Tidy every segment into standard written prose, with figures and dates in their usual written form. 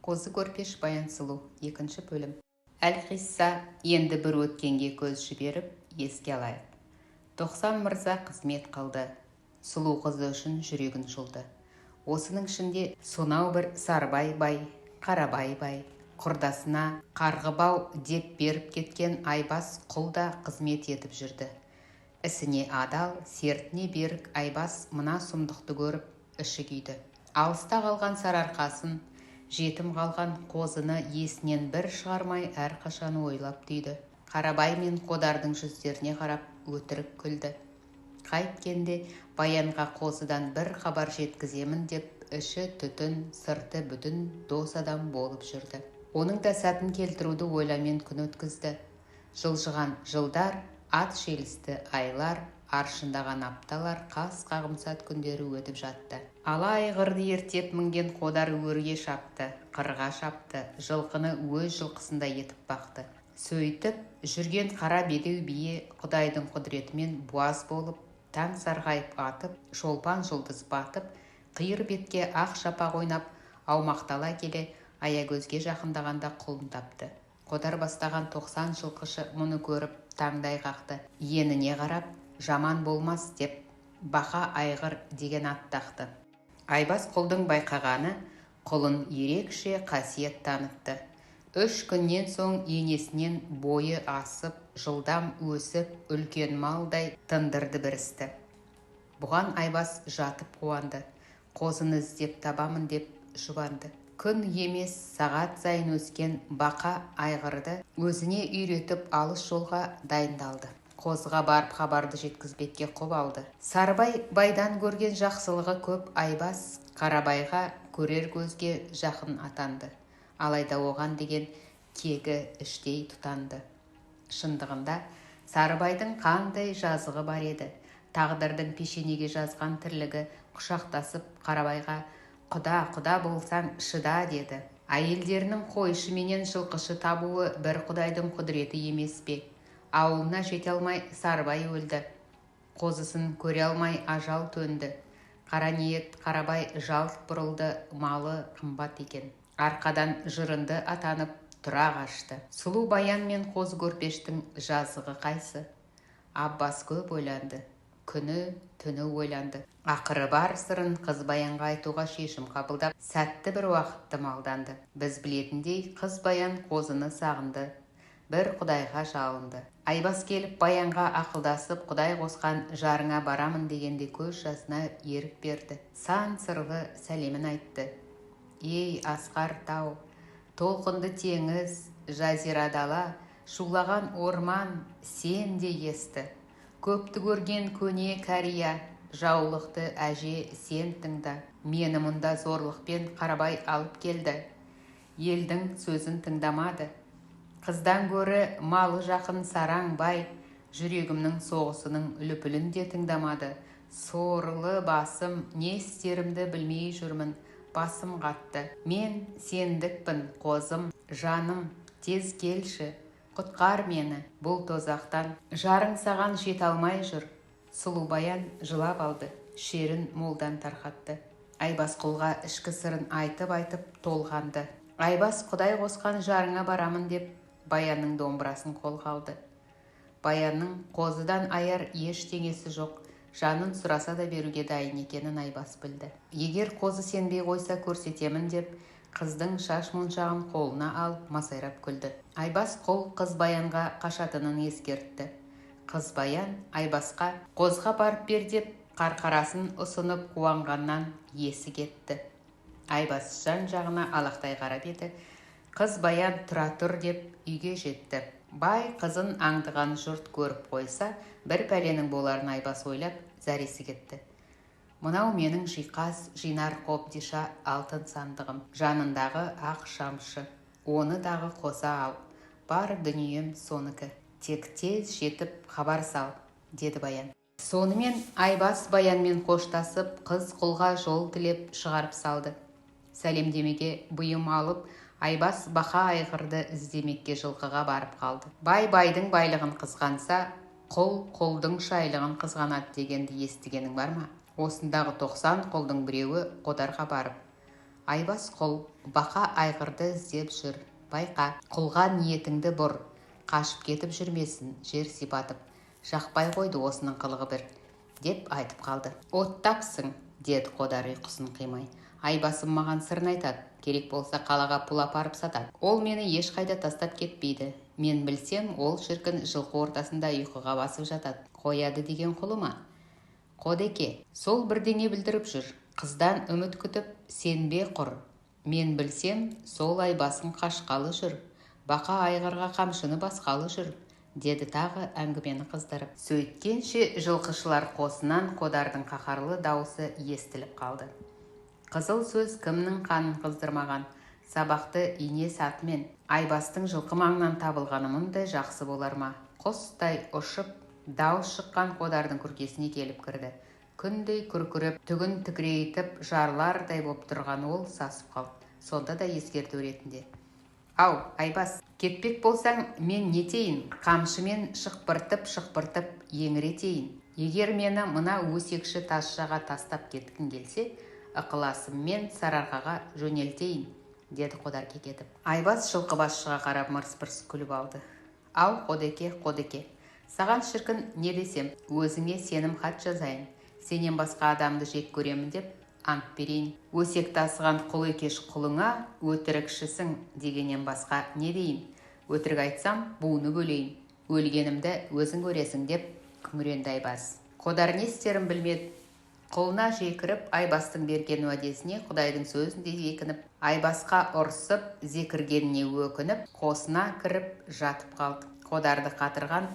Қозы көрпеш баян сұлу 2 бөлім. Әлқисса енді бір өткенге көз жіберіп еске алайық. 90 мырза қызмет қылды. Сұлу қызы үшін жүрегін жұлды. Осының ішінде сонау бір Сарбай бай, Қарабай бай, құрдасына Қарғыбау деп беріп кеткен Айбас құл да қызмет етіп жүрді. Ісіне адал, сертіне берік Айбас мына сұмдықты көріп іші күйді. Алыста қалған сарыарқасын, жетім қалған қозыны есінен бір шығармай әрқашан ойлап түйді. Қарабай мен Қодардың жүздеріне қарап өтірік күлді. Қайткенде баянға қозыдан бір хабар жеткіземін деп іші түтін, сырты бүтін дос адам болып жүрді. Оның да сәтін келтіруді ойламен күн өткізді. Жылжыған жылдар, ат желісті айлар, аршындаған апталар, қас қағымсат күндері өтіп жатты. Ала айғырды ертеп мінген Қодар өрге шапты, қырға шапты, жылқыны өз жылқысында етіп бақты. Сөйтіп жүрген қара бедеу бие Құдайдың құдіретімен буаз болып, таң сарғайып атып, шолпан жұлдыз батып, қиыр бетке ақ шапақ ойнап, аумақтала келе аягөзге жақындағанда құлын тапты. Қодар бастаған 90 жылқышы мұны көріп таңдай қақты. Еніне қарап, жаман болмас деп Бақа айғыр деген ат тақты. Айбас құлдың байқағаны құлын ерекше қасиет танытты. 3 күннен соң енесінен бойы асып, жылдам өсіп, үлкен малдай тындырды бір істі. Бұған Айбас жатып қуанды. Қозыны іздеп табамын деп жұбанды. Күн емес сағат сайын өскен Бақа айғырды өзіне үйретіп алыс жолға дайындалды. Қозыға барып хабарды жеткізбекке құп алды. Сарбай байдан көрген жақсылығы көп Айбас Қарабайға көрер көзге жақын атанды. Алайда оған деген кегі іштей тұтанды. Шындығында Сарбайдың қандай жазығы бар еді. Тағдырдың пешенеге жазған тірлігі құшақтасып Қарабайға құда болсаң шыда деді. Әйелдерінің қойшы менен жылқышы табуы бір Құдайдың құдіреті емес пе? Ауылына жете алмай Сарбай өлді. Қозысын көре алмай ажал төнді. Қара ниет Қарабай жалт бұрылды, малы қымбат екен. Арқадан жырынды атанып тұра қашты. Сұлу баян мен қозы көрпештің жазығы қайсы? Аббас көп ойланды. Күні түні ойланды. Ақыры бар сырын қыз баянға айтуға шешім қабылдап, сәтті бір уақытты малданды. Біз білетіндей қыз баян қозыны сағынды. Бір Құдайға жалынды. Айбас келіп баянға ақылдасып, Құдай қосқан жарыңа барамын дегенде көз жасына ерік берді. Сан сырлы сәлемін айтты. Ей асқар тау, толқынды теңіз, жазира дала, шулаған орман, сен де есті. Көпті көрген көне кәрия, жаулықты әже сен тыңда. Мені мұнда зорлықпен Қарабай алып келді. Елдің сөзін тыңдамады. Қыздан көрі малы жақын сараң бай, жүрегімнің соғысының үліпілін де тыңдамады. Сорлы басым, не істерімді білмей жүрмін, басым қатты. Мен сендікпін, қозым, жаным, тез келші, құтқар мені бұл тозақтан. Жарың саған жете алмай жүр. Сұлу баян жылап алды, шерін молдан тарқатты. Айбас құлға ішкі сырын айтып толғанды. Айбас Құдай қосқан жарыңа барамын деп баянның домбырасын қолға алды. Баянның қозыдан аяр ештеңесі жоқ, жанын сұраса да беруге дайын екенін Айбас білді. Егер қозы сенбей қойса көрсетемін деп, қыздың шаш моншағын қолына алып масайрап күлді. Айбас құл қыз баянға қашатынын ескертті. Қыз баян Айбасқа қозға барып бер деп қарқарасын ұсынып қуанғаннан есі кетті. Айбас жан жағына алақтай қарап еді. Қыз баян тұра тұр деп үйге жетті. Бай қызын аңдыған жұрт көріп қойса, бір пәленің боларын Айбас ойлап, зәресі кетті. Мынау менің жиқаз жинар қобдиша алтын сандығым, жанындағы ақ шамшы, оны дағы қоса ал, бар дүнием соныкі. Тек тез жетіп хабар сал, деді баян. Сонымен Айбас баянмен қоштасып, қыз құлға жол тілеп шығарып салды. Сәлемдемеге бұйым алып, Айбас Бақа айғырды іздемекке жылқыға барып қалды. Бай-байдың байлығын қызғанса, құл-құлдың шайлығын қызғанады дегенді естігенің бар ма? Осындағы 90 құлдың біреуі Қодарға барып, Айбас құл бақа айғырды іздеп жүр. Байқа, құлға ниетіңді бұр, қашып кетіп жүрмесін, жер сипатып. Жақпай қойды осының қылығы бір, деп айтып қалды. Оттапсың, деді Қодар ұйқысын қимай. Айбасым маған сырын айтады, керек болса қалаға пұл апарып сатады. Ол мені ешқайда тастап кетпейді. Мен білсем, ол шіркін жылқы ортасында ұйқыға басып жатады. Қояды деген құлы ма? Қодеке, сол бірдеңе білдіріп жүр. Қыздан үміт күтіп, сенбе құр. Мен білсем, сол Айбасын қашқалы жүр. Бақа айғырға қамшыны басқалы жүр, деді тағы әңгімені қыздырып. Сөйткенше жылқышылар қосынан Қодардың қаһарлы дауысы естіліп қалды. Қызыл сөз кімнің қанын қыздырмаған? Сабақты ине сатымен Айбастың жылқы маңынан табылғаны мұндай жақсы болар ма? Құстай ұшып, дауыс шыққан Қодардың күркесіне келіп кірді. Күндей күркіреп, түгін тікірейтіп, жарлардай боп тұрған ол сасып қалды. Сонда да ескерту ретінде: Ау, Айбас, кетпек болсаң, мен нетейін? Қамшымен шықпыртып еңіретейін. Егер мені мына өсекші тазшаға тастап кеткің келсе, ықыласыммен Сарыарқаға жөнелтейін, деді Қодар кекетіп. Айбас жылқыбасшыға қарап мырс-мырс күліп алды. Ау, Қодеке, саған шіркін не десем, өзіңе сенім хат жазайын. Сенен басқа адамды жек көремін деп ант берейін. Өсек тасыған құл екеш құлыңа өтірікшісің дегеннен басқа не дейін? Өтірік айтсам, буыны бөлейін. Өлгенімді өзің көресің, деп күңіренді Айбас. Қодар не істерін білмеді. Құлына жекіріп, Айбастың берген уәдесіне Құдайдың сөзіндей бекініп, Айбасқа ұрсып, зекіргеніне өкініп, қосына кіріп жатып қалды. Қодарды қатырған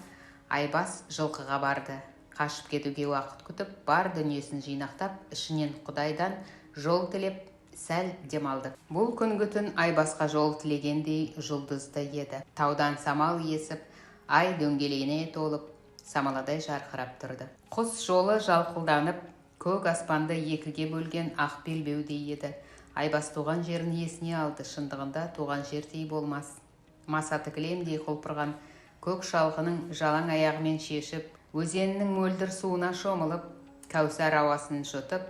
Айбас жылқыға барды. Қашып кетуге уақыт күтіп, бар дүниесін жинақтап, ішінен Құдайдан жол тілеп, сәл демалды. Бұл күнгі түн Айбасқа жол тілегендей жұлдызды еді. Таудан самал есіп, ай дөңгелене толып, самаладай жарқырап тұрды. Құс жолы жалқылданып, көк аспанды екіге бөлген ақ белбеудей еді. Айбас туған жерін есіне алды. Шындығында туған жердей болмас. Масаты кілемдей құлпырған көк шалғының жалаң аяғымен шешіп, өзеннің мөлдір суына шомылып, кәусар ауасын жұтып,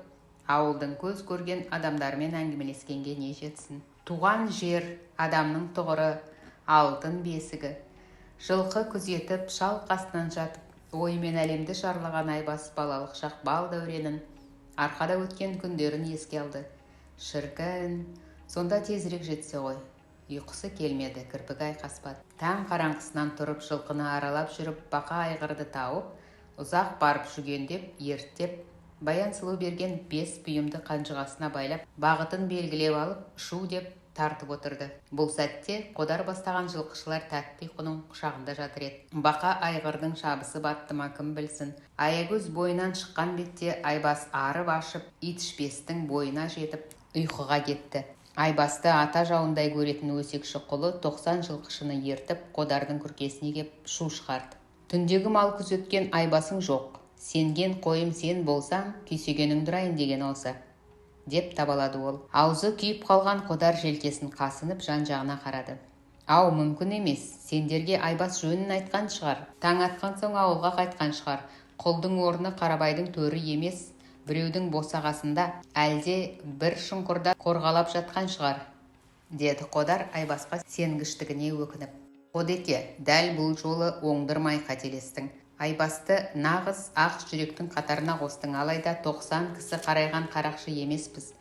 ауылдың көз көрген адамдармен әңгімелескенге не жетсін. Туған жер, адамның тұғыры, алтын бесігі. Жылқы күзетіп, шал қасынан жатып, оймен әлемді шарлаған Айбас балалық шақ бал дәуренін, арқада өткен күндерін еске алды. Шіркін, сонда тезірек жетсе ғой. Ұйқысы келмеді, кірпігі айқаспады. Таң қараңғысынан тұрып, жылқыны аралап жүріп, бақа айғырды тауып, ұзақ барып жүгендеп, ерттеп, Баян сұлу берген 5 бұйымды қанжығасына байлап, бағытын белгілеп алып, шу деп тартып отырды. Бұл сәтте Қодар бастаған жылқышылар тәтті ұйқының құшағында жатыр еді. Бақа айғырдың шабысы батты ма кім білсін. Аягөз бойынан шыққан бетте Айбас арып ашып, итішпестің бойына жетіп, ұйқыға кетті. Айбасты ата жауындай көретін өсекші құлы 90 жылқышыны ертіп, Қодардың күркесіне кеп шу шығарды. Түндегі мал күзеткен Айбасың жоқ. Сенген қойым сен болсаң, күйсегеніңді ұрайын деген осы, деп табалады ол. Аузы күйіп қалған Қодар желкесін қасынып жан-жағына қарады. Ау, мүмкін емес, сендерге Айбас жөнін айтқан шығар. Таң атқан соң ауылға қайтқан шығар. Құлдың орны Қарабайдың төрі емес, біреудің босағасында, әлде бір шұңқырда қорғалап жатқан шығар, деді Қодар Айбасқа сенгіштігіне өкініп. Қодеке, дәл бұл жолы оңдырмай қателестің. Айбасты нағыз ақ жүректің қатарына қостың, алайда 90 кісі қарайған қарақшы емеспіз.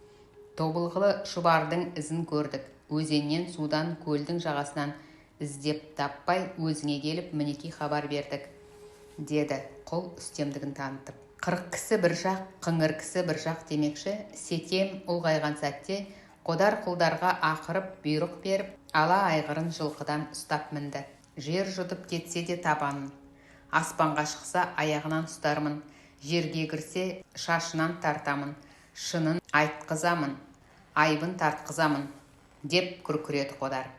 Тобылғылы шұбардың ізін көрдік. Өзеннен, судан, көлдің жағасынан іздеп таппай, өзіңе келіп мінеки хабар бердік, деді құл үстемдігін танытып. 40 кісі бір жақ, қыңыр кісі бір жақ демекші, сетем ұлғайған сәтте Қодар құлдарға ақырып бұйрық беріп, ала айғырын жылқыдан ұстап мінді. Жер жұтып кетсе де табанын, аспанға шықса аяғынан ұстармын, жерге кірсе шашынан тартамын, шынын айтқызамын, айбын тартқызамын, деп күркіреді Қодар.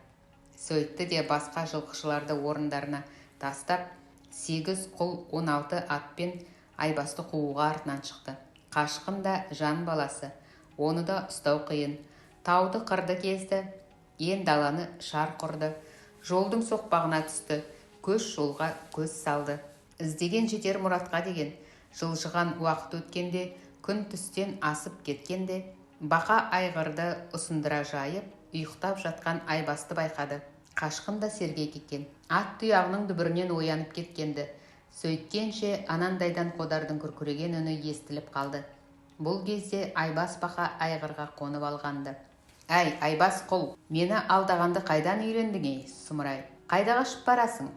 Сөйтті де басқа жылқышыларды орындарына тастап, 8 құл 16 атпен Айбасты қууға артынан шықты. Қашқын да жан баласы, оны да ұстау қиын. Тауды қырды кезді, ен даланы шар құрды, жолдың соқпағына түсті, көш жолға көз салды. Іздеген жетер мұратқа деген жылжыған уақыт өткенде, күн түстен асып кеткенде, Бақа айғырды ұсындыра жайып, ұйықтап жатқан Айбасты байқады. Қашқын да сергек екен. Ат тұяғының дүбірінен оянып кеткенді. Сөйткенше анандайдан Қодардың күркіреген үні естіліп қалды. Бұл кезде Айбас бақа айғырға қонып алғанды. «Әй, Айбас құл, мені алдағанды қайдан үйрендің ей, сұмырай? Қайда қашып барасың?»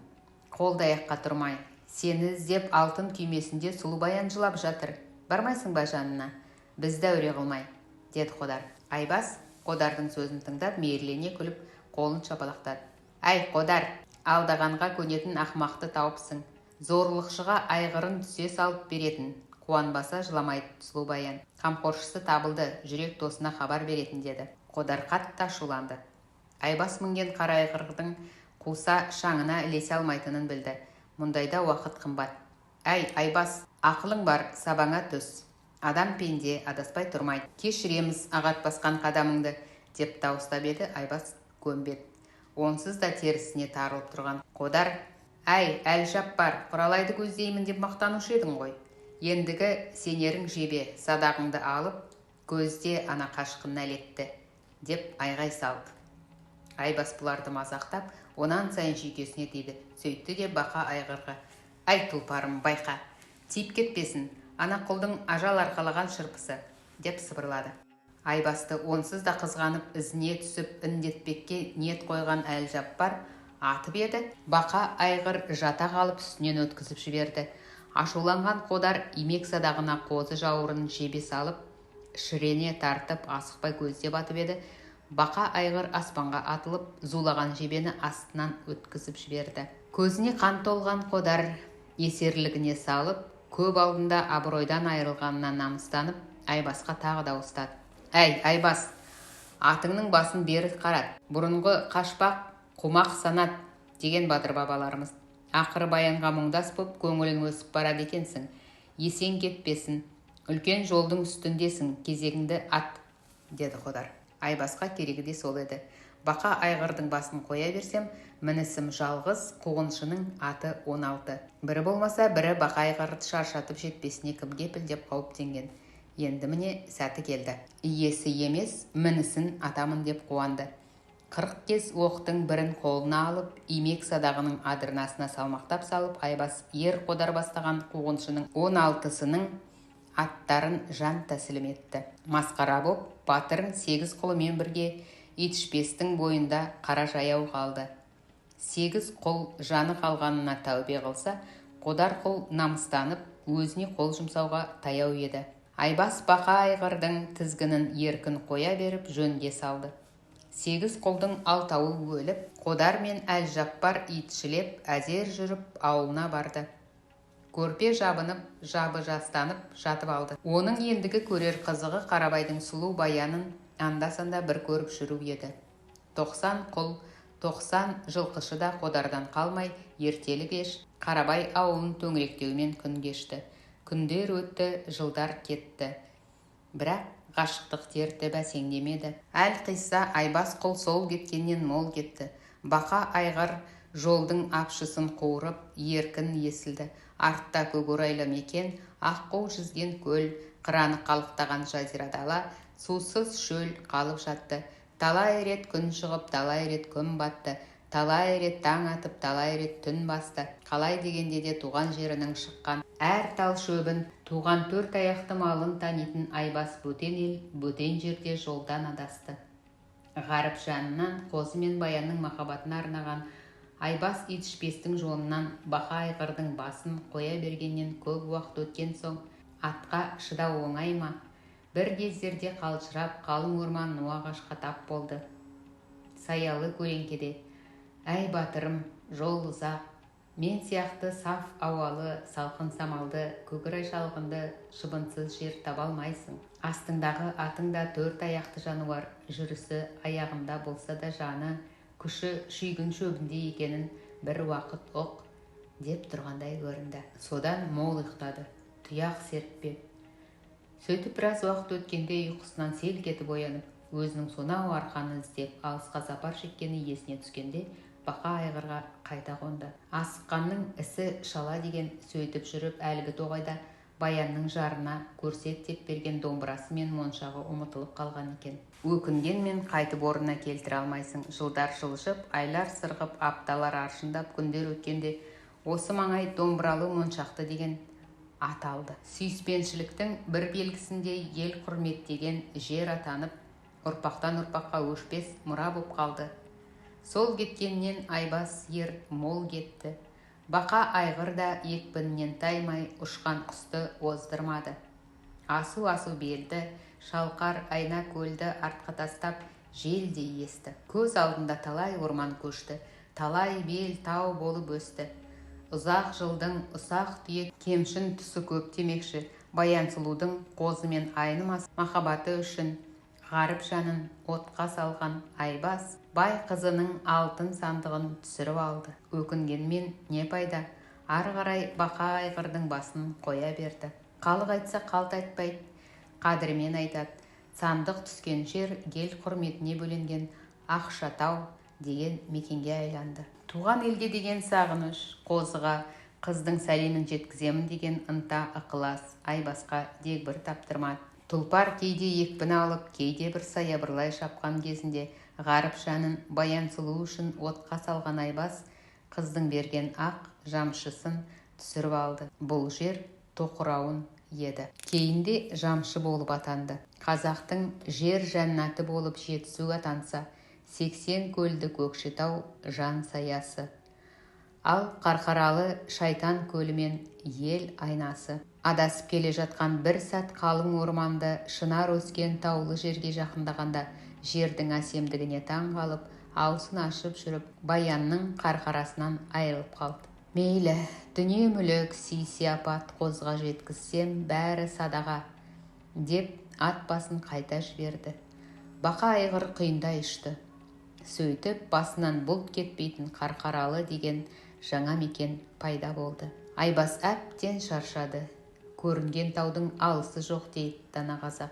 Қолды аяққа тұрмай. «Сені іздеп алтын күймесінде Сұлубаян жылап жатыр. Бармайсың ба жанына? Бізді әуре қылмай», деді Қодар. Айбас Қодардың сөзін тыңдап, мейірлене күліп, қолын шапалақтады. «Әй, Қодар, алдағанға көнетін ақмақты тауыпсың. Зорлықшыға айғырын түсе салып беретін, қуанбаса жыламайды Сұлубаян. Қамқоршысы табылды, жүрек досына хабар беретін», деді. Қодар қатты ашуланды. Айбас мінген қара айғырдың қуса шаңына ілесе алмайтынын білді. Мұндайда уақыт қымбат. «Әй, Айбас, ақылың бар, сабаңа түс. Адам пенде, адаспай тұрмайды. Кешіреміз ағат басқан қадамыңды», деп дауыстап еді. Айбас көнбеді. Онсыз да терісіне тарылып тұрған Қодар: «Әй, Әлжаппар, құралайды көздеймін деп мақтанушы едің ғой. Ендігі сенерің жебе, садағыңды алып, көзде ана қашқын нәлетті», деп айғай салды. Айбас бұларды мазақтап, онан сайын жүйкесіне тиді. Сөйтті де бақа айғырға: «Әй, тұлпарым, байқа, тиіп кетпесін, ана құлдың ажал арқалаған шырпысы», деп сыбырлады. Айбасты онсыз да қызғанып ізіне түсіп індетпекке ниет қойған Әлжаппар атып еді. Бақа айғыр жата қалып үстінен өткізіп жіберді. Ашуланған Қодар имек садағына қозы жауырын жебе салып, шірене тартып асықпай көзде батып еді. Бақа айғыр аспанға атылып, зулаған жебені астынан өткізіп жіберді. Көзіне қан толған Қодар есерлігіне салып, көп алдында абыройдан айырылғанына намыстанып, Айбасқа тағы дауыстады: «Әй, Айбас, атыңның басын бері қарат. Бұрынғы қашпақ қумақ санат деген батыр бабаларымыз. Ақыры Баянға мұңдас боп көңілің өсіп барады екенсің. Есен кетпесін, үлкен жолдың үстіндесің, кезегіңді ат», деді Қодар. Айбасқа керегі де сол еді. Бақа айғырдың басын қоя берсем, мінісім жалғыз, қуғыншының аты 16. Бірі болмаса, бірі бақа айғырды шаршатып жетпесіне кім кепіл деп қауіптенген. Енді міне сәті келді. Иесі емес, мінісін атамын деп қуанды. 40 кез оқтың бірін қолына алып, имек садағының адырнасына салмақтап салып, Айбас ер Қодар бастаған қуғыншының 16-сының аттарын жан тәсілім етті. Масқара боп, батырын 8 құлымен бірге Итішпестің бойында қара жаяу қалды. 8 құл жаны қалғанына тәубе қылса, Қодар құл намыстанып, өзіне қол жұмсауға таяу еді. Айбас бақа айғырдың тізгінін еркін қоя беріп жөнге салды. 8 құлдың 6-ы өліп, Қодар мен Әлжаппар итшілеп, әзер жүріп ауылына барды. Көрпе жабынып, жабы жастанып жатып алды. Оның ендігі көрер қызығы Қарабайдың сұлу баянын анда-санда бір көріп жүру еді. 90 құл, 90 жылқышы да Қодардан қалмай, ертелі кеш Қарабай ауылын төңіректеумен күн кешті. Күндер өтті, жылдар кетті. Бірақ ғашықтық дерті бәсеңдемеді. Әлқисса Айбас құл сол кеткеннен мол кетті. Бақа айғыр жолдың апшысын қуырып, еркін есілді. Артта көкорайлы мекен, аққу жүзген көл, қыраны қалықтаған жазира дала, сусыз шөл қалып жатты. Талай рет күн шығып, талай рет күн батты. Талай рет таң атып, талай рет түн басты. Қалай дегенде де туған жерінің шыққан әр тал шөбін, туған 4 аяқты малын танитын Айбас бөтен ел, бөтен жерде жолдан адасты. Ғарып жанынан қозы мен баянның махаббатына арнаған Айбас Итішпестің жолынан бақа айғырдың басын қоя бергеннен көп уақыт өткен соң, атқа шыдау оңай ма? Бір кездерде қалжырап, қалың орман ну ағашқа тап болды. Саялы көлеңкеде: «Әй батырым, жол ұзақ, мен сияқты саф ауалы, салқын самалды, көкірай шалғынды, шыбынсыз жер таба алмайсың. Астыңдағы атыңда 4 аяқты жануар, жүрісі аяғында болса да жаны, күші шүйгін шөбінде екенін бір уақыт ұқ», деп тұрғандай көрінді. Содан мол ұйықтады, тұяқ серіппеп. Сөйтіп біраз уақыт өткенде ұйқысынан селк етіп оянып, өзінің сонау арқаны іздеп алысқа сапар шеккені есіне түскенде, бақа айғырға қайта қонды. Асыққанның ісі шала деген сөйтіп жүріп әлгі тоғайда Баянның жарына көрсет деп берген домбырасы мен моншағы ұмытылып қалған екен. Өкінгенмен қайтып орнына келтіре алмайсың. Жылдар жылжып, айлар сырғып, апталар аршындап, күндер өткенде осы маңай домбыралы моншақты деген аталды. Сүйіспеншіліктің бір белгісінде ел құрметтеген жер атанып, ұрпақтан ұрпаққа өшпес мұра боп қалды. Сол кеткеннен Айбас ер мол кетті. Бақа айғыр да екпінінен таймай ұшқан құсты оздырмады. Асу белді, шалқар айна көлді артқа тастап, желдей есті. Көз алдында талай орман көшті, талай бел тау болып өсті. Ұзақ жылдың ұсақ түйек кемшін тұсы көп демекші. Баян сұлудың қозы мен айнымас махаббаты үшін ғаріп жанын отқа салған Айбас бай қызының алтын сандығын түсіріп алды. Өкінгенмен не пайда, ары қарай бақа айғырдың басын қоя берді. Халық айтса қалт айтпайды, қадірмен айтады. Сандық түскен жер ел құрметіне бөленген Ақшатау деген мекенге айланды. Туған елге деген сағыныш, қозыға қыздың сәлемін жеткіземін деген ынта ықылас Айбасқа дегбір таптырмады. Тұлпар кейде екпін алып, кейде бір саябырлай шапқан кезінде ғаріп жанын баян сұлу үшін отқа салған Айбас қыздың берген ақ жамшысын түсіріп алды. Бұл жер тоқырауын еді. Кейінде жамшы болып атанды. Қазақтың жер жәннаты болып Жетісу атанса, 80 көлді Көкшетау жан саясы. Ал Қарқаралы шайтан көлі мен ел айнасы. Адасып келе жатқан бір сәт қалың орманды шынар өскен таулы жерге жақындағанда жердің әсемдігіне таң қалып, аусын ашып жүріп, Баянның қарқарасынан айырылып қалды. Мейлі, дүние мүлік, сый-сияпат қозға жеткізсем, бәрі садаға, деп ат басын қайта жіберді. Бақа айғыр құйындай ұшты. Сөйтіп, басынан бұлт кетпейтін Қарқаралы деген жаңа мекен пайда болды. Айбас әптен шаршады. Көрінген таудың алысы жоқ дейді дана қазақ.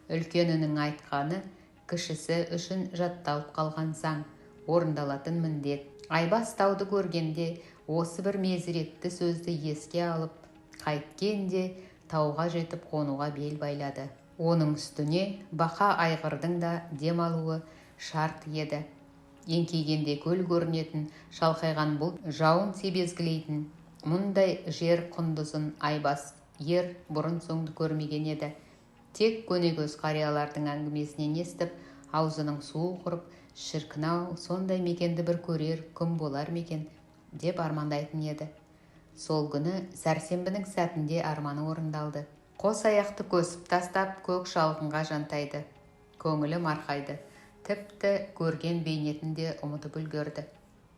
Үлкенінің айтқаны кішісі үшін жатталып қалған заң, орындалатын міндет. Айбас тауды көргенде осы бір мезіретті сөзді еске алып, қайткенде тауға жетіп қонуға бел байлады. Оның үстіне бақа айғырдың да демалуы шарт еді. Еңкейгенде көл көрінетін, шалқайған бұл жауын себезгілейтін мұндай жер құндызын Айбас ер бұрын соңды көрмеген еді. Тек көнекөз қариялардың әңгімесінен естіп, аузының суы құрып, шіркін-ау, сондай мекенді бір көрер күн болар мекен деп армандайтын еді. Сол күні сәрсенбінің сәтінде арманы орындалды. Қос аяқты көсіп тастап, көк шалғынға жантайды. Көңілі марқайды. Тіпті көрген бейнетін де ұмытып үлгерді.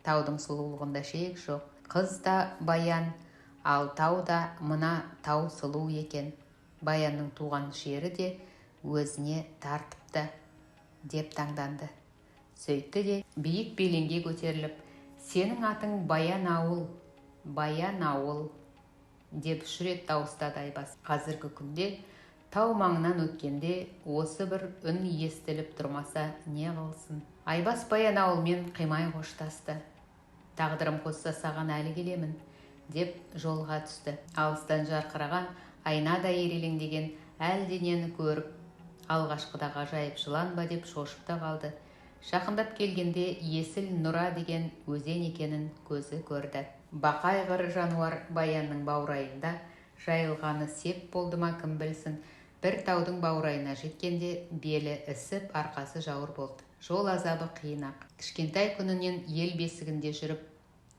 Таудың сұлулығында шек жоқ. Қыз да Баян, ал тау да мына тау сұлу екен. Баянның туған жері де өзіне тартыпты деп таңданды. Сөйтті де биік белеңге көтеріліп, сенің атың Баян ауыл деп үш рет дауыстады Айбас. Қазіргі күнде тау маңынан өткенде осы бір үн естіліп тұрмаса не қылсын. Айбас Баян ауылмен қимай қоштасты. Тағдырым қосса саған әлі келемін деп жолға түсті. Алыстан жарқыраған айнада ирелеңдеген әлденені көріп, алғашқыда ғажайып жылан ба деп шошып та қалды. Жақындап келгенде есіл Нұра деген өзен екенін көзі көрді. Бақа айғыр жануар Баянның баурайында жайылғаны сеп болды ма кім білсін. Бір таудың баурайына жеткенде белі ісіп, арқасы жауыр болды. Жол азабы қиын-ақ. Кішкентай күнінен ел бесігінде жүріп,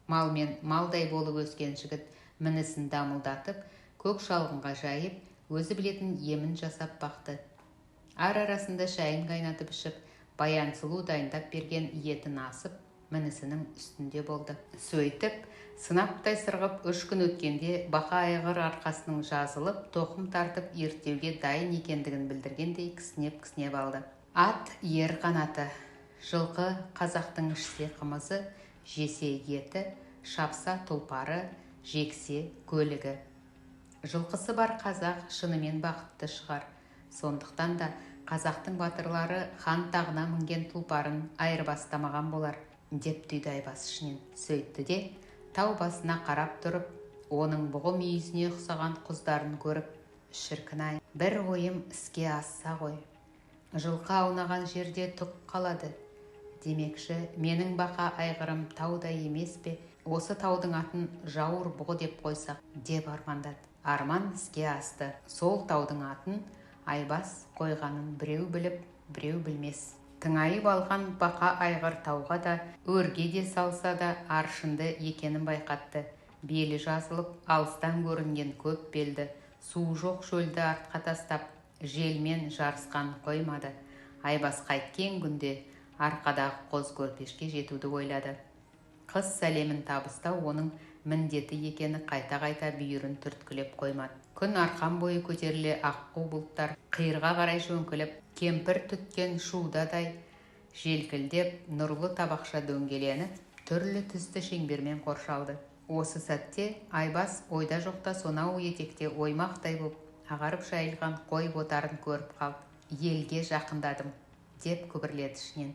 мал мен малдай болып өскен жігіт мінісін дамылдатып, көк шалғынға жайып, өзі білетін емін жасап бақты. Арасында шайын қайнатып ішіп, Баян сұлу дайындап берген етін асып, мінісінің үстінде болды. Сөйтіп, сынаптай сырғып 3 күн өткенде бақа айғыр арқасының жазылып, тоқым тартып ертеуге дайын екендігін білдіргендей кісінеп алды. Ат ер қанаты, жылқы қазақтың ішсе қымызы, жесе еті, шапса тұлпары, жексе көлігі. Жылқысы бар қазақ шынымен бақытты шығар. Сондықтан да қазақтың батырлары хан тағына мінген тұлпарын айырбастамаған болар, деп түйді Айбас ішінен. Сөйтті де тау басына қарап тұрып, Оның бұғы мүйізіне ұқсаған құздарын көріп, шіркін-ай, бір ойым іске асса ғой. Жылқы аунаған жерде тұқ қалады. Демекші, менің бақа айғырым тауда емес пе? Осы таудың атын Жауыр бұғы деп қойсақ, деп армандады. Арман іске асты. Сол таудың атын Айбас қойғанын біреу біліп, біреу білмес. Тыңайып алған бақа айғыр тауға да, өрге де салса да аршынды екенін байқатты. Белі жазылып, алыстан көрінген көп белді, су жоқ шөлді артқа тастап, желмен жарысқан қоймады. Айбас қайткен күнде арқадағы қоз көрпешке жетуді ойлады. Қыз сәлемін табыстау оның міндеті екені қайта-қайта бүйірін түрткілеп қоймады. Күн арқан бойы көтеріле аққу бұлттар қиырға қарай жөңкіліп, кемпір түткен шудадай желкілдеп, нұрлы табақша дөңгеленіп, түрлі түсті шеңбермен қоршалды. Осы сәтте Айбас ойда жоқта сонау етекте оймақтай боп ағарып жайылған қой ботарын көріп қалды. Елге жақындадым, деп күбірледі ішінен.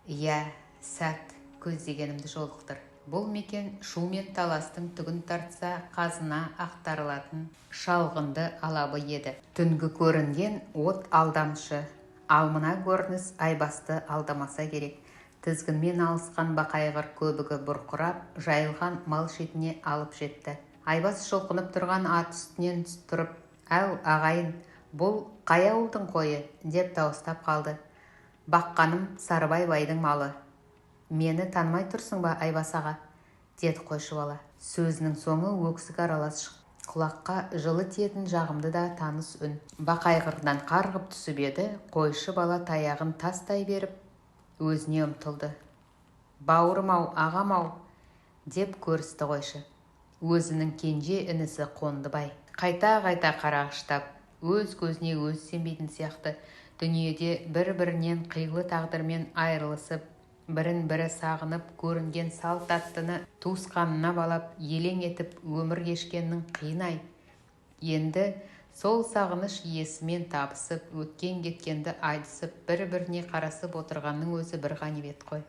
Иә, сәт, көздегенімді жолықтыр. Бұл мекен шу мен таластың түгін тартса қазына ақтарылатын шалғынды алабы еді. Түнгі көрінген от алдамшы, ал мына көрініс Айбасты алдамаса керек. Тізгінмен алысқан бақайғыр көбігі бұрқырап, жайылған мал шетіне алып жетті. Айбас шолқынып тұрған ат үстінен тұрып, «Әу, ағайын, бұл қай ауылдың қойы?» деп дауыстап қалды. «Баққаным Сарыбай байдың малы». «Мені танымай тұрсың ба, Айбас аға?» деді қойшы бала. Сөзінің соңы өксік аралас шықты. Құлаққа жылы тиетін жағымды да таныс үн. Бақайғырдан қарғып түсіп еді, қойшы бала таяғын тастай беріп, өзіне ұмтылды. «Бауырым-ау, ағам-ау!» деп көрісті қойшы. Өзінің кенже інісі Қондыбай. Қайта-қайта қарағыштап, өз көзіне өз сенбейтін сияқты, дүниеде бір-бірінен қилы тағдырмен айырылысып, бірін-бірі сағынып көрінген салт аттыны туысқанына балап, елең етіп өмір кешкеннің қиын-ай. Енді сол сағыныш иесімен табысып, өткен-кеткенді айтысып, бір-біріне қарасып отырғанның өзі бір ғанибет қой.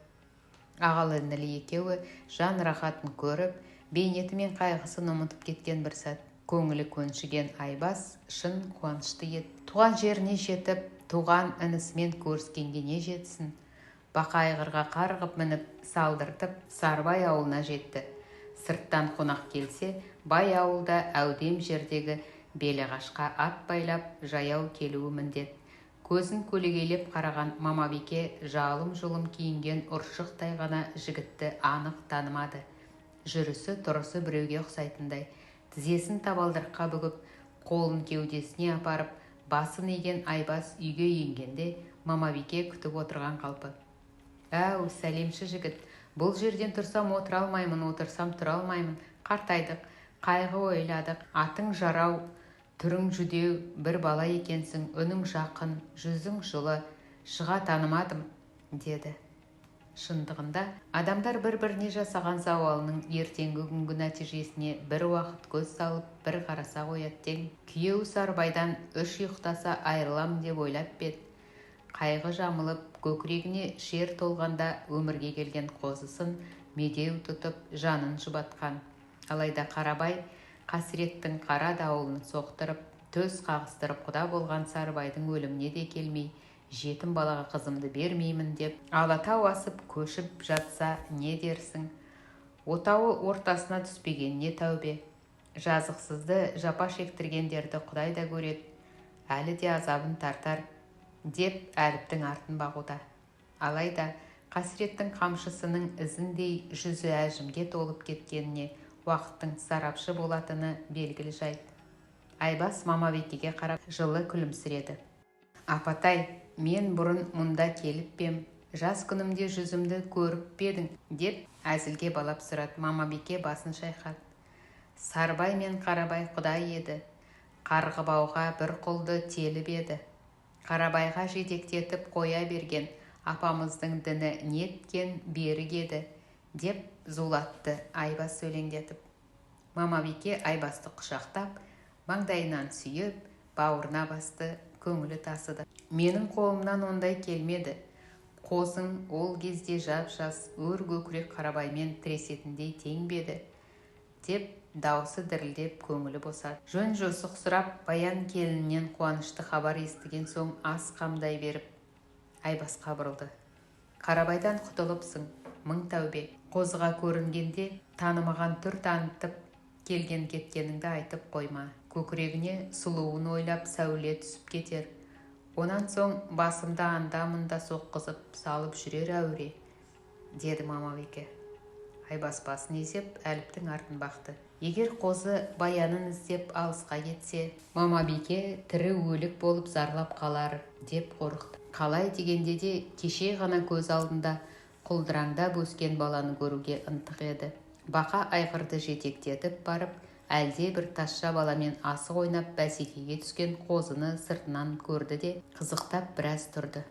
Ағалы-інілі екеуі жан рахатын көріп, бейнеті мен қайғысын ұмытып кеткен бір сәт. Көңілі көншіген Айбас шын қуанышты еді. Туған жеріне жетіп, туған інісімен көріскенге не жетсін? Бақайғырға қарғып мініп, салдыртып, Сарыбай ауылына жетті. Сырттан қонақ келсе, бай ауылда әудем жердегі белағашқа ат байлап, жаяу келуі міндет. Көзін көлегейлеп қараған Мамабике жалым-жұлым киінген ұршықтай ғана жігітті анық танымады. Жүрісі тұрысы біреуге ұқсайтындай. Тізесін табалдырыққа бүгіп, қолын кеудесіне апарып, басын иген Айбас үйге енгенде Мамабике күтіп отырған қалпы. «Әу, сәлемші жігіт, бұл жерден тұрсам отыра алмаймын, отырсам тұра алмаймын. Қартайдық, қайғы ойладық, атың жарау, түрің жүдеу, бір бала екенсің, үнің жақын, жүзің жылы, шыға танымадым», деді. Шындығында, адамдар бір-біріне жасаған зауалының ертеңгі күнгі нәтижесіне бір уақыт көз салып, бір қараса қояды тең. Күйеу Сарыбайдан үш ұйықтаса айырылам деп ойлап бет. Қайғы жамылып, көкірегіне шер толғанда өмірге келген қозысын медеу тұтып, жанын жұбатқан. Алайда Қарабай қасіреттің қара дауылын соқтырып, төс қағыстырып құда болған Сарыбайдың өліміне де келмей, жетім балаға қызымды бермеймін деп, алатау асып көшіп жатса не дерсің? Отауы ортасына түспеген не тәубе. Жазықсызды жапа шектіргендерді Құдай да көреді, әлі де азабын тартар, деп әліптің артын бағуда. Алайда қасіреттің қамшысының ізіндей жүзі әжімге толып кеткеніне уақыттың сарапшы болатыны белгілі жайт. Айбас Мамабикеге қарап жылы күлімсіреді. «Апатай, мен бұрын мұнда келіп пем, жас күнімде жүзімді көріп педің?» деп әзілге балап сұрады. Мамабике басын шайқады. Сарыбай мен Қарабай құдай еді. Қарғыбауға бір құлды теліп еді. Қарабайға жетектетіп қоя берген апамыздың діні неткен берік еді, деп зулатты Айбас сөйлеңдетіп. Мамабике Айбасты құшақтап, маңдайынан сүйіп, бауырына басты, көңілі тасыды. «Менің қолымнан ондай келмеді. Қозың ол кезде жап-жас өр көкірек Қарабаймен тіресетіндей тең беді», деп даусы дірілдеп көңілі босады. Жөн жосық сұрап, Баян келіннен қуанышты хабар естіген соң ас қамдай беріп, Айбасқа бұрылды. Қарабайдан құтылыпсың, мың тәубе. Қозыға көрінгенде танымаған түр танытып, келген кеткеніңді айтып қойма. Көкірегіне сұлуын ойлап сәуле түсіп кетер. Онан соң басымда анда-мұнда соққызып салып жүрер әуре, деді Мамабике. Айбас басын изеп, Әліптің артын бақты. Егер Қозы Баянын іздеп алысқа кетсе, Мамабике тірі өлік болып зарлап қалар деп қорықты. Қалай дегенде де кеше ғана көз алдында құлдыраңдап өскен баланы көруге ынтық еді. Бақа айғырды жетектетіп барып, әлде бір тазша баламен асық ойнап бәсекеге түскен Қозыны сыртынан көрді де қызықтап біраз тұрды.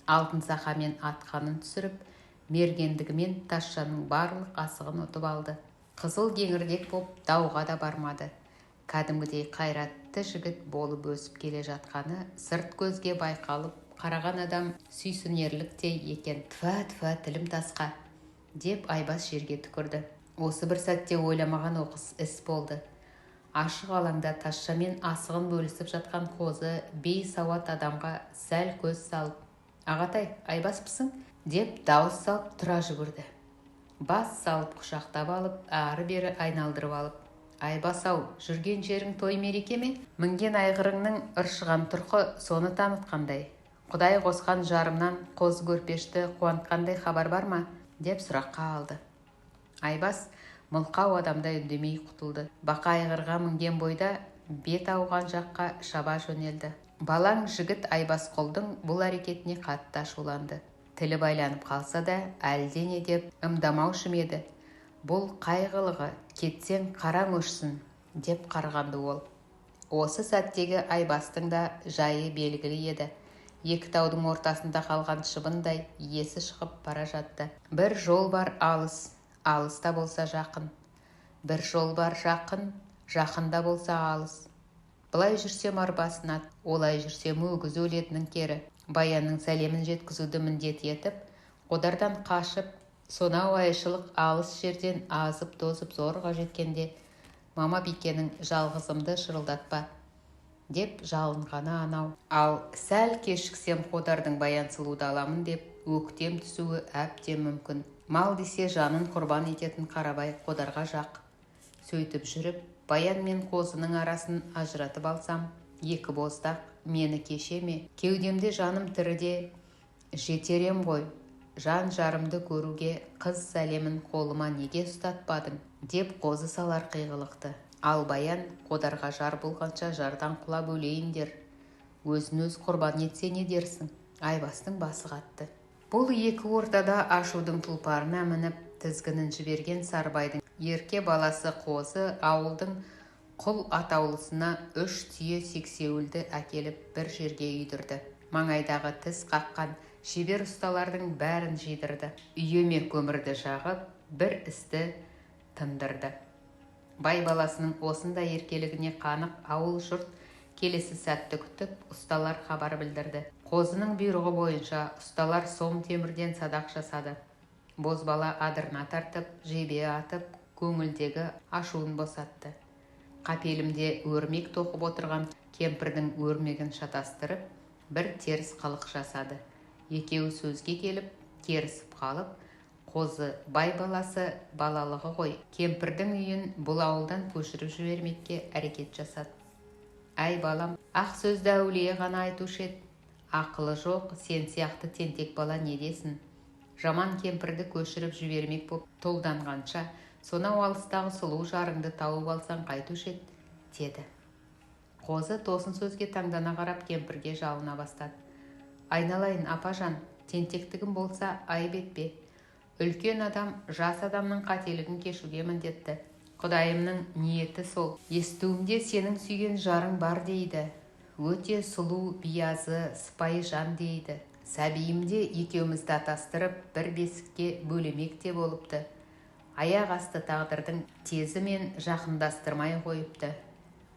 Алтын сақамен атқанын түсіріп, мергендігімен тазшаның барлық асығын ұтып алды. Қызыл кеңірдек боп дауға да бармады. Кәдімгідей қайратты жігіт болып өсіп келе жатқаны сырт көзге байқалып, қараған адам сүйсінерліктей екен. Тфа тілім тасқа, деп Айбас жерге түкірді. Осы бір сәтте ойламаған оқыс іс болды. Ашық алаңда тазшамен асығын бөлісіп жатқан Қозы бейсауат адамға сәл көз салып, «Ағатай, Айбаспысың?» деп дауыс салып тұра жүгірді. Бас салып құшақтап алып, ары-бері айналдырып алып, «Айбас-ау, жүрген жерің той мереке ме? Мінген айғырыңның ыршыған тұрқы соны танытқандай. Құдай қосқан жарымнан қозы көрпешті қуантқандай хабар бар ма?» деп сұраққа алды. Айбас мылқау адамдай үндемей құтылды. Бақа айғырға мінген бойда бет ауған жаққа шаба жөнелді. Балаң жігіт Айбасқұлдың бұл әрекетіне қатты ашуланды. Тілі байланып қалса да, әлде не деп ымдамаушы еді. Бұл қайғылығы, кетсең қараң өшсін, деп қарғанды ол. Осы сәттегі Айбастың да жайы белгілі еді. Екі таудың ортасында қалған шыбындай есі шығып бара жатты. Бір жол бар алыс, алыста болса жақын. Бір жол бар жақын, жақында болса алыс. Былай жүрсем арбасын ат, олай жүрсем өгіз өлетінің кері. Баянның сәлемін жеткізуді міндет етіп, Қодардан қашып, сонау айшылық алыс жерден азып-тозып зорға жеткенде, Мамабикенің жалғызымды шырылдатпа, деп жалынғаны анау. Ал сәл кешіксем Қодардың Баян сұлуды аламын деп, өктем түсуі әбден мүмкін. Мал десе жанын құрбан ететін Қарабай Қодарға жақ. Сөйтіп жүріп, Баян мен Қозының арасын ажыратып алсам, екі боздақ мені кеше ме? Кеудемде жаным тіріде жетерем ғой. Жан жарымды көруге қыз сәлемін қолыма неге ұстатпадың? Деп Қозы салар қиғылықты. Ал Баян Қодарға жар болғанша жардан құлап өлейіндер. Өзін-өз құрбан етсе не дерсің? Айбастың басы қатты. Бұл екі ортада ашудың тұлпарына мініп, тізгінін жіберген Сарбайдың ерке баласы Қозы ауылдың құл атаулысына 3 түйе сексеуілді әкеліп бір жерге үйдірді. Маңайдағы тіс қаққан шебер ұсталардың бәрін жидырды. Үйеме көмірді жағып, бір істі тындырды. Бай баласының осында еркелігіне қанық ауыл жұрт келесі сәтті күтіп, ұсталар хабар білдірді. Қозының бұйрығы бойынша ұсталар сом темірден садақ жасады. Бозбала адырна тартып, жебе атып, көңілдегі ашуын босатты. Қапелімде өрмек тоқып отырған кемпірдің өрмегін шатастырып, бір теріс қылық жасады. Екеуі сөзге келіп, керісіп қалып, Қозы бай баласы балалығы ғой, кемпірдің үйін бұл ауылдан көшіріп жібермекке әрекет жасады. Әй балам, ақ сөзді әулие ғана айтушы еді. Ақылы жоқ, сен сияқты тентек бала не десін? Жаман кемпірді көшіріп жібермек боп толданғанша, сонау алыстағы сұлу жарыңды тауып алсаң қайтушы еді, деді. Қозы тосын сөзге таңдана қарап кемпірге жалына бастады. Айналайын апажан, тентектігім болса айып етпе. Үлкен адам жас адамның қателігін кешуге міндетті. Құдайымның ниеті сол. Естуімде сенің сүйген жарың бар дейді. Өте сұлу, биязы, сыпайы жан дейді. Сәбиімде екеумізді атастырып, бір бесікке бөлемек те болыпты. Аяқ асты тағдырдың тезімен жақындастырмай қойыпты.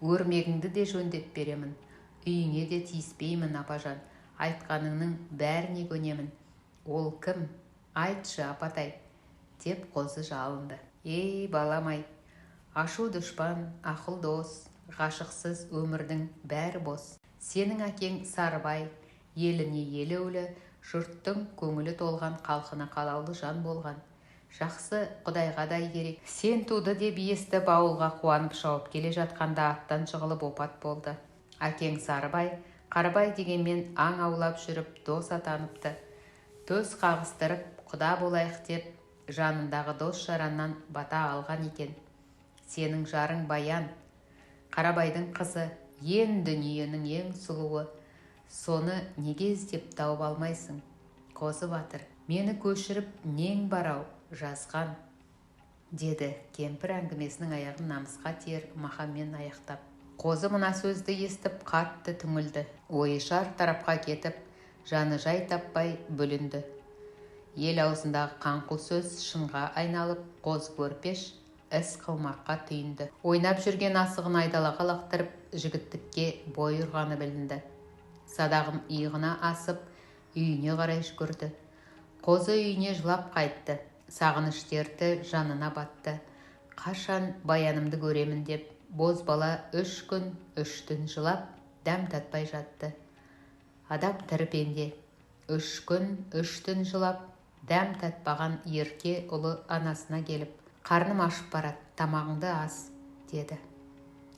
Өрмегіңді де жөндеп беремін. Үйіңе де тиіспеймін апажан. Айтқаныңның бәріне көнемін. Ол кім? Айтшы апатай, деп Қозы жалынды. Ей балам-ай, Ашу дұшпан, ақыл дос, ғашықсыз өмірдің бәрі бос. Сенің әкең Сарыбай, еліне елеулі, жұрттың көңілі толған, қалқына қалаулы жан болған. Жақсы Құдайғадай керек. Сен туды деп естіп ауылға қуанып шауып келе жатқанда аттан жығылып опат болды. Әкең Сарыбай, Қарабай дегенмен аң аулап жүріп дос атаныпты. Төс қағыстырып, құда болайық деп, жанындағы дос жараннан бата алған екен. Сенің жарың Баян, Қарабайдың қызы, ең дүниенің ең сұлуы. Соны неге іздеп тауып алмайсың? Қозы батыр, мені көшіріп нең барау жазған, деді кемпір әңгімесінің аяғын намысқа тиер махаммен аяқтап. Қозы мына сөзді естіп қатты түңілді. Ойы шар тарапқа кетіп, жаны жай таппай бүлінді. Ел аузындағы қаңқу сөз шынға айналып, қозы көрпеш іс қылмаққа түйінді. Ойнап жүрген асығын айдалаға лақтырып, жігіттікке бой ұрғаны білінді. Садағын иығына асып, үйіне қарай жүгірді. Қозы үйіне жылап қайтты. Сағыныш дерті жанына батты. Қашан Баянымды көремін деп, бозбала 3 күн 3 түн жылап, дәм татпай жатты. Адам тірі пенде. 3 күн 3 түн жылап, дәм татпаған ерке ұлы анасына келіп, қарным ашып барады, тамағыңды ас, деді.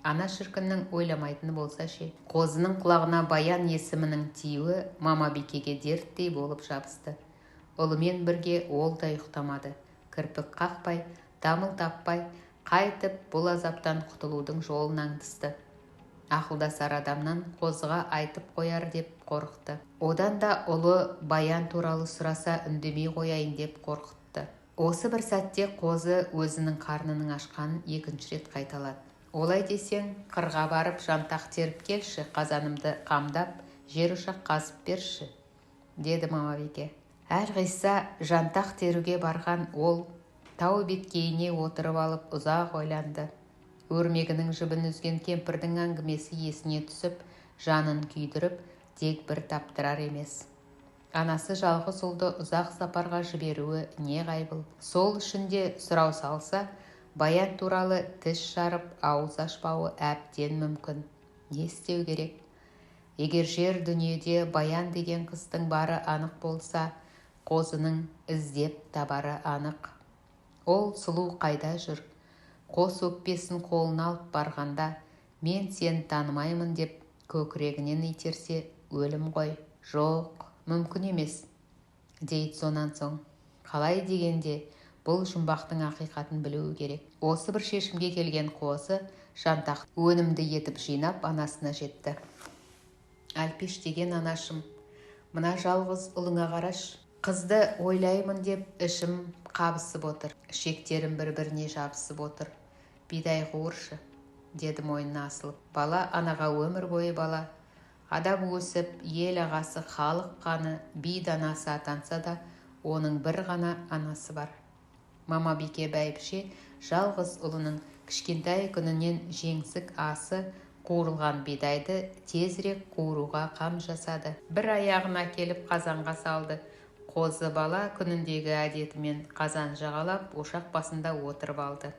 Ана шіркіннің ойламайтыны болса ше. Қозының құлағына Баян есімінің тиюі Мамабикеге дерттей болып жабысты. Ұлымен бірге ол да ұйықтамады. Кірпік қақпай, дамыл таппай, қайтып бұл азаптан құтылудың жолын аңдысты. Ақылдасар адамнан қозыға айтып қояр деп қорықты. Одан да ұлы Баян туралы сұраса үндемей қояйын деп қорқытты. Осы бір сәтте қозы өзінің қарнының ашқанын 2-ші рет қайталады. Олай десең, қырға барып жантақ теріп келші, қазанымды қамдап, жер ошақ қазып берші, деді Мамабике. Әлғиса жантақ теруге барған ол тау беткейіне отырып алып ұзақ ойланды. Өрмегінің жібін үзген кемпірдің әңгімесі есіне түсіп, жанын күйдіріп, тек бір таптырар емес. Анасы жалғыз ұлды ұзақ сапарға жіберуі не ғайбыл. Сол үшін де сұрау салса, Баян туралы тіс жарып, ауыз ашпауы әбден мүмкін. Не істеу керек? Егер жер дүниеде Баян деген қыздың бары анық болса, Қозының іздеп табары анық. Ол сұлу қайда жүр? Қос өкпесін қолына алып барғанда, мен сені танымаймын деп көкірегінен итерсе, өлім ғой. Жоқ, мүмкін емес, дейді сонан соң. Қалай дегенде, бұл жұмбақтың ақиқатын білуі керек. Осы бір шешімге келген Қозы жантақ өнімді етіп жинап анасына жетті. Әлпеш деген анашым, мына жалғыз ұлыңа қараш. Қызды ойлаймын деп ішім қабысып отыр. Шектерім бір-біріне жабысып отыр. Бидай қуыршы, деді мойнына асылып. Бала анаға өмір бойы бала. Адам өсіп, ел ағасы, халық қаны, би данасы атанса да, оның бір ғана анасы бар. Мамабике бәйбіше жалғыз ұлының кішкентай күнінен жеңсік асы қуырылған бидайды тезірек қуыруға қам жасады. Бір аяғын әкеліп қазанға салды. Қозы бала күніндегі әдетімен қазан жағалап, ошақ басында отырып алды.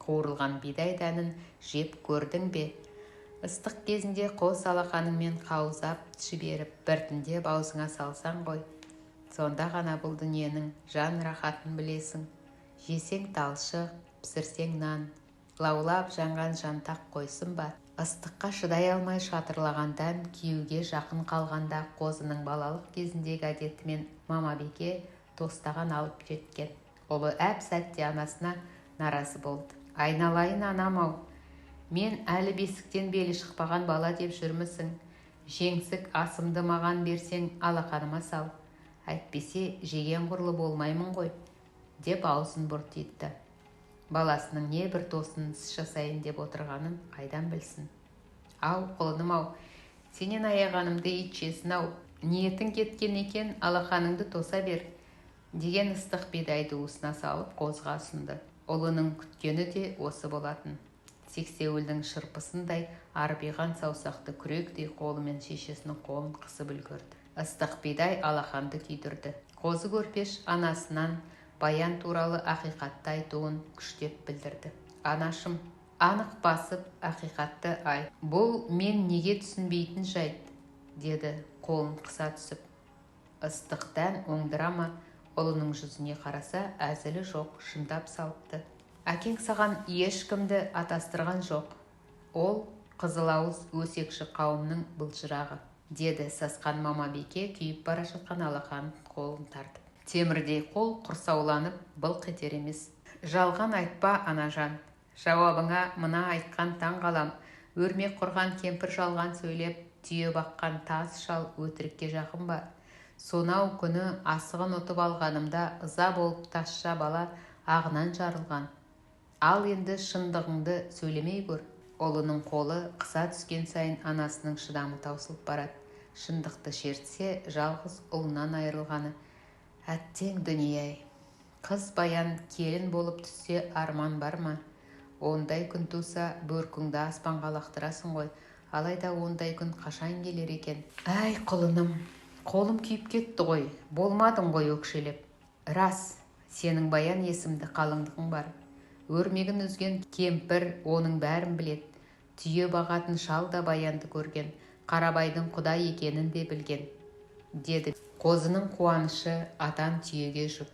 Қуырылған бидай дәнін жеп көрдің бе? Ыстық кезінде қос алақаныңмен қаузап жіберіп, біртіндеп аузыңа салсаң ғой. Сонда ғана бұл дүниенің жан рахатын білесің. Жесең талшық, пісірсең нан, лаулап жанған жантақ қойсын ба? Ыстыққа шыдай алмай шатырлаған дән киюге жақын қалғанда Қозының балалық кезіндегі әдетімен Мамабике тостаған алып жеткен. Ұлы әп сәтте анасына наразы болды. Айналайын анам-ау, мен әлі бесіктен белі шықпаған бала деп жүрмісің? Жеңсік асымды маған берсең, алақаныма сал. Әйтпесе жеген құрлы болмаймын ғой, деп аузын бұртитты. Баласының не бір тосын іс жасайын деп отырғанын қайдан білсін. Ау, құлыным-ау, сенен аяғанымды ит жесін-ау, ниетің кеткен екен, алақаныңды тоса бер, деген ыстық бидайды уысына салып Қозыға ұсынды. Ұлының күткені де осы болатын. Сексеуілдің шырпысындай арбиған саусақты күректей қолымен шешесінің қолын қысып үлгерді. Ыстық бидай алақанды күйдірді. Қозы көрпеш анасынан Баян туралы ақиқатты айтуын күштеп білдірді. Анашым, анық басып, ақиқатты ай. Бұл мен неге түсінбейтін жайт, деді қолын қыса түсіп. Ыстықтан оңдырама, ұлының жүзіне қараса, әзілі жоқ, шындап салыпты. Әкең саған ешкімді атастырған жоқ. Ол қызылауыз өсекші қауымның былжырағы, деді сасқан Мамабике күйіп бара жатқан алақан қолын тартып. Темірдей қол құрсауланып былқ етер емес. Жалған айтпа, анажан. Жауабыңа мына айтқан таң қалам. Өрмек құрған кемпір жалған сөйлеп, түйе баққан таз шал өтірікке жақын ба? Сонау күні асығын ұтып алғанымда ыза болып тазша бала ағынан жарылған. Ал енді шындығыңды сөйлемей көр. Ұлының қолы қыса түскен сайын анасының шыдамы таусылып барады. Шындықты шертсе, жалғыз ұлынан айырылғаны әттең дүние-ай. Қыз баян келін болып түссе арман бар ма? Ондай күн туса, бөркіңді аспанға лақтырасың ғой. Алайда ондай күн қашан келер екен? Әй құлыным, қолым күйіп кетті ғой. Болмадың ғой өкшелеп. Рас, сенің баян есімді қалыңдығың бар. Өрмегін үзген кемпір оның бәрін білет. Түйе бағатын шал да баянды көрген. Қарабайдың құдай екенін де білген, деді. Қозының қуанышы атан түйеге жүк.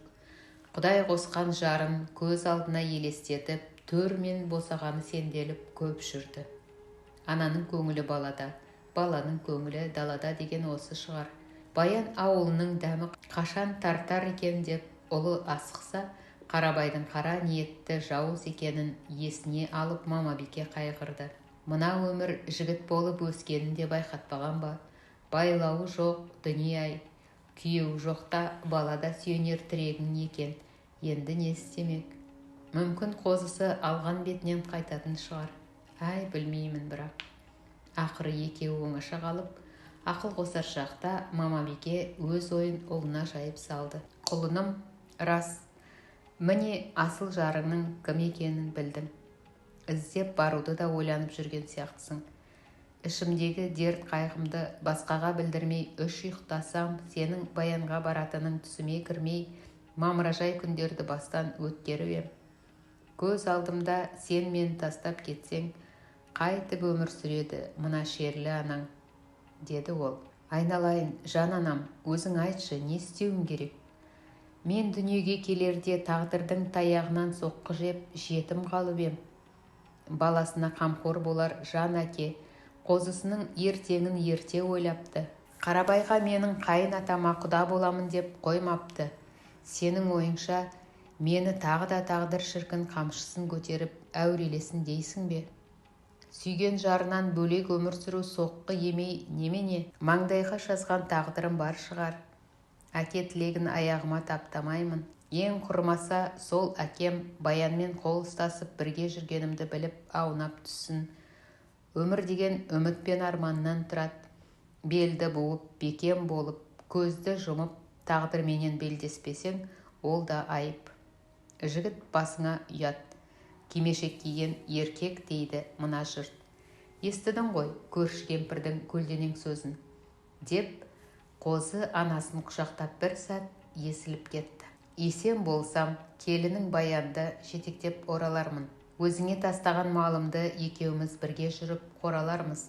Құдай қосқан жарын көз алдына елестетіп, төрмен босағаны сенделіп көп жүрді. Ананың көңілі балада, баланың көңілі далада деген осы шығар. Баян ауылының дәмі қашан тартар екен деп ұлы асықса, Қарабайдың қара ниетті жауыз екенін есіне алып Мамабике қайғырды. Мына өмір жігіт болып өскенін де байқатпаған ба? Байлауы жоқ дүние-ай. Күйеу жоқта балада сүйенер тірегің екен. Енді не істемек? Мүмкін қозысы алған бетінен қайтатын шығар. Әй, білмеймін бірақ. Ақыры екеуі оңаша қалып, ақыл қосар шақта Мамабике өз ойын ұлына жайып салды. Құлыным, рас, міне асыл жарыңның кім екенін білдім. Іздеп баруды да ойланып жүрген сияқтысың. Ішімдегі дерт қайғымды басқаға білдірмей үш ұйықтасам, сенің баянға баратының түсіме кірмей, мамыражай күндерді бастан өткеріп ем. Көз алдымда сен мені тастап кетсең, қайтып өмір сүреді мына шерлі анаң, деді ол. Айналайын, жан анам, өзің айтшы, не істеуім керек? Мен дүниеге келерде тағдырдың таяғынан соққы жеп, жетім қалып ем. Баласына қамқор болар жан әке, қозысының ертеңін ерте ойлапты. Қарабайға менің қайын атама құда боламын деп қоймапты. Сенің ойыңша, мені тағы да тағдыр шіркін қамшысын көтеріп әурелесін дейсің бе? Сүйген жарынан бөлек өмір сүру соққы емей немене? Маңдайға жазған тағдырым бар шығар. Әке тілегін аяғыма таптамаймын. Ең құрмаса сол әкем баянмен қол ұстасып бірге жүргенімді біліп аунап түссін. Өмір деген үміт пен арманнан тұрады. Белді буып, бекем болып, көзді жұмып, тағдырменен белдеспесең, ол да айып. Жігіт басыңа ұят. Кимешек киген еркек дейді мына жұрт. Естідің ғой көрші кемпірдің көлденең сөзін, деп қозы анасын құшақтап бір сәт есіліп кетті. Есен болсам, келінің баянды жетектеп оралармын. Өзіңе тастаған малымды екеуміз бірге жүріп қоралармыз.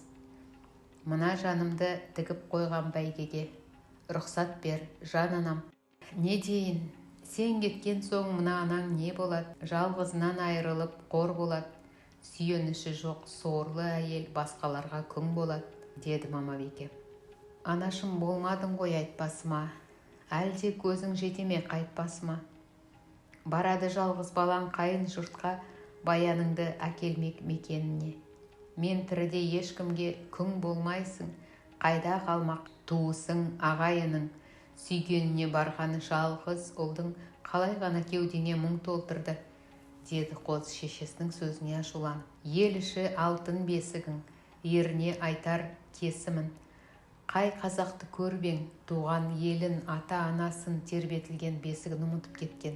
Мына жанымды тігіп қойған бәйгеге рұқсат бер, жан анам. Не дейін? Сен кеткен соң мына анаң не болады? Жалғызынан айырылып қор болады. Сүйеніші жоқ сорлы әйел басқаларға күң болады, деді Мамабике. Анашым, болмадың ғой айтпасыма. Әлде көзің жетеме қайтпасыма. Барады жалғыз балаң қайын жұртқа, баяныңды әкелмек мекеніне. Мен тіріде ешкімге күң болмайсың. Қайда қалмақ туысың, ағайының. Сүйгеніне барғаны жалғыз ұлдың қалай ғана кеудеңе мұң толтырды, деді қоз шешесінің сөзіне ашуланып. Ел іші алтын бесігің, еріне айтар кесімін. Қай қазақты көрбең, туған елін, ата-анасын тербетілген бесігін ұмытып кеткен.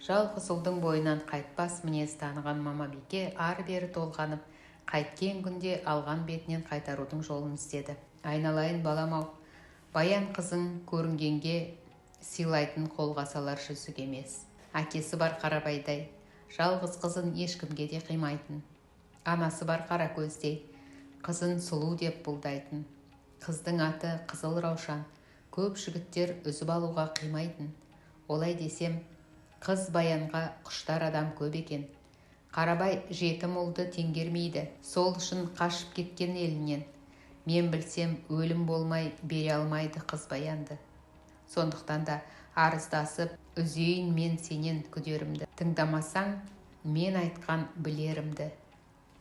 Жалғыз ұлдың бойынан қайтпас мінез таныған Мамабике ары-бері толғанып, қайткен күнде алған бетінен қайтарудың жолын іздеді. Айналайын балам-ау, баян қызың көрінгенге сыйлайтын қолға салар жүзік емес. Әкесі бар Қарабайдай, Жалғыз қызын ешкімге де қимайтын. Анасы бар қара көздей, қызын сұлу деп бұлдайтын. Қыздың аты Қызыл Раушан. Көп жігіттер үзіп алуға қимайтын. Олай десем, қыз Баянға құштар адам көп екен. Қарабай жетім ұлды теңгермейді. Сол үшін қашып кеткен елінен. Мен білсем, өлім болмай бере алмайды қыз Баянды. Сондықтан да арыздасып, үзейін мен сенен күдерімді. Тыңдамасаң, мен айтқан білерімді.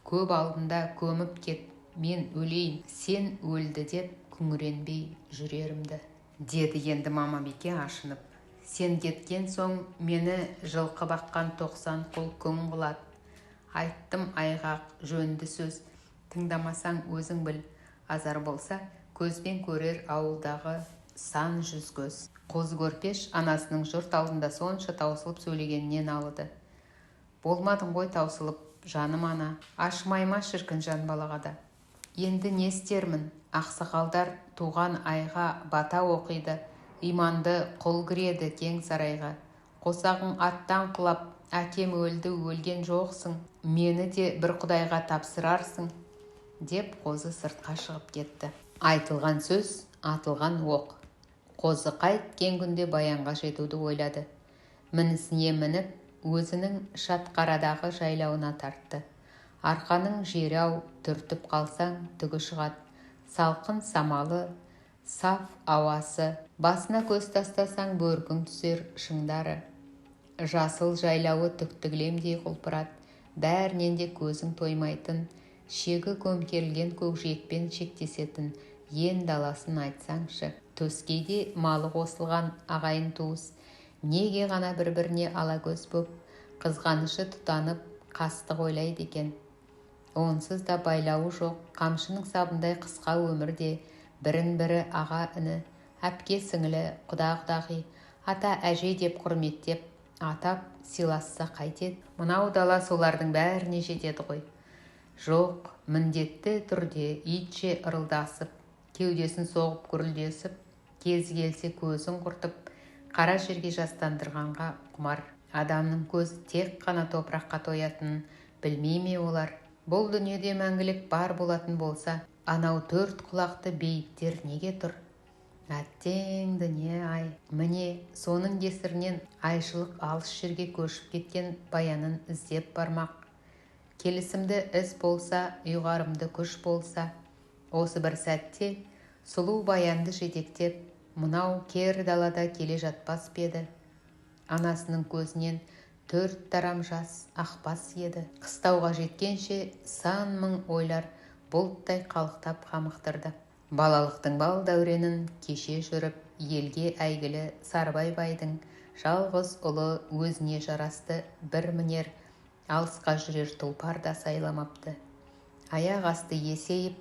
Көп алдында көміп кет, мен өлейін, сен өлді деп күңіренбей жүрерімді. Деді енді Мамабике ашынып. Сен кеткен соң мені жылқы баққан 90 құл күң қылады. Айттым айғақ, жөнді сөз. Тыңдамасаң өзің біл. Азар болса, көзбен көрер ауылдағы сан жүз көз. Қозы көрпеш анасының жұрт алдында сонша таусылып сөйлегенінен алды. Болмадың ғой таусылып, жаным ана. Ашымайма шіркін жан балағада. Енді не істермін? Ақсақалдар туған айға бата оқиды. Иманды құл кіреді кең сарайға. Қосағың аттан құлап, әкем өлді, өлген жоқсың. Мені де бір құдайға тапсырарсың. Деп қозы сыртқа шығып кетті. Айтылған сөз, атылған оқ. Қозы қайткен күнде Баянға жетуді ойлады. Мінісіне мініп, өзінің Шатқарадағы жайлауына тартты. Арқаның жері-ау, түртіп қалсаң түгі шығады. Салқын самалы, саф ауасы, басына көз тастасаң бөркің түсер шыңдары. Жасыл жайлауы түктіглемдей құлпырат, бәрінен де көзің тоймайтын, шегі көмкерілген көкжиекпен шектесетін ен даласын айтсаңшы. Төскейде малы қосылған ағайын туыс, неге ғана бір-біріне ала көз боп, қызғанышы тұтанып, қастық ойлайды екен. Онсыз да байлауы жоқ, қамшының сабындай қысқа өмірде бірін-бірі аға іні, әпке сіңілі, құда-құдағи, ата әже деп құрметтеп, атап сыйласса қайтеді. Мынау дала солардың бәріне жетеді ғой. Жоқ, міндетті түрде итше ырылдасып, кеудесін соғып күрілдесіп, кезі келсе көзін құртып, қара жерге жастандырғанға құмар. Адамның көзі тек қана топыраққа тоятынын білмей ме олар? Бұл дүниеде мәңгілік бар болатын болса, анау 4 құлақты бейіттер неге тұр? Әттең дүние ай. Міне, соның кесірінен айшылық алыс жерге көшіп кеткен Баянын іздеп бармақ. Келісімді іс болса, ұйғарымды күш болса, осы бір сәтте сұлу Баянды жетектеп, мынау кер далада келе жатпас педі. Анасының көзінен 4 тарам жас ақпас еді. Қыстауға жеткенше сан мың ойлар бұлттай қалықтап қамықтырды. Балалықтың бал дәуренін кеше жүріп, елге әйгілі Сарбай байдың жалғыз ұлы өзіне жарасты бір мінер, алысқа жүрер тұлпар да сайламапты. Аяқ асты есейіп,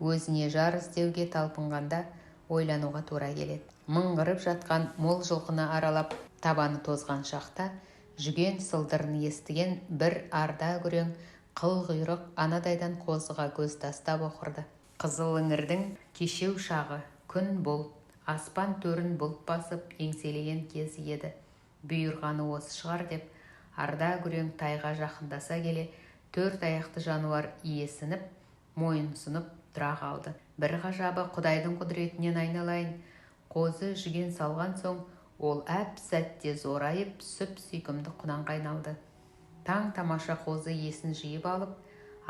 өзіне жар іздеуге талпынғанда ойлануға тура келеді. Мыңғырып жатқан мол жылқыны аралап, табаны тозған шақта, жүген сылдырын естіген бір арда күрең қыл құйрық анадайдан қозыға көз тастап оқырды. Қызыл іңірдің кешеу шағы, күн бұлт, аспан төрін бұлт басып еңселеген кезі еді. Бұйырғаны осы шығар деп, арда күрең тайға жақындаса келе, 4 аяқты жануар иесініп, мойынсынып тұра қалды. Бір ғажабы Құдайдың құдіретінен айналайын. Қозы жүген салған соң, ол әп сәтте зорайып, сүп сүйкімді құнанға айналды. Таң тамаша қозы есін жиып алып,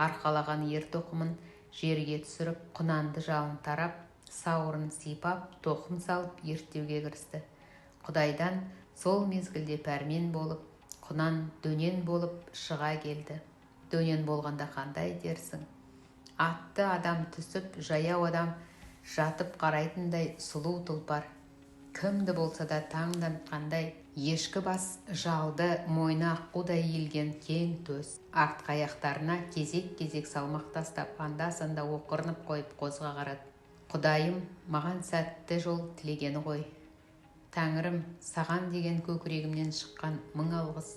арқалаған ер тоқымын жерге түсіріп, құнанды жалын тарап, сауырын сипап, тоқым салып ерттеуге кірісті. Құдайдан сол мезгілде пәрмен болып, құнан дөнен болып шыға келді. Дөнен болғанда қандай дерсің? Атты адам түсіп, жаяу адам жатып қарайтындай сұлу тұлпар. Кімді болса да таңданғандай, ешкі бас жалды, мойны аққудай иілген кең төс. Артқы аяқтарына кезек-кезек салмақ тастап, анда-санда оқырынып қойып қозыға қарады. Құдайым, маған сәтті жол тілегені ғой. Тәңірім, саған деген көкірегімнен шыққан мың алғыс,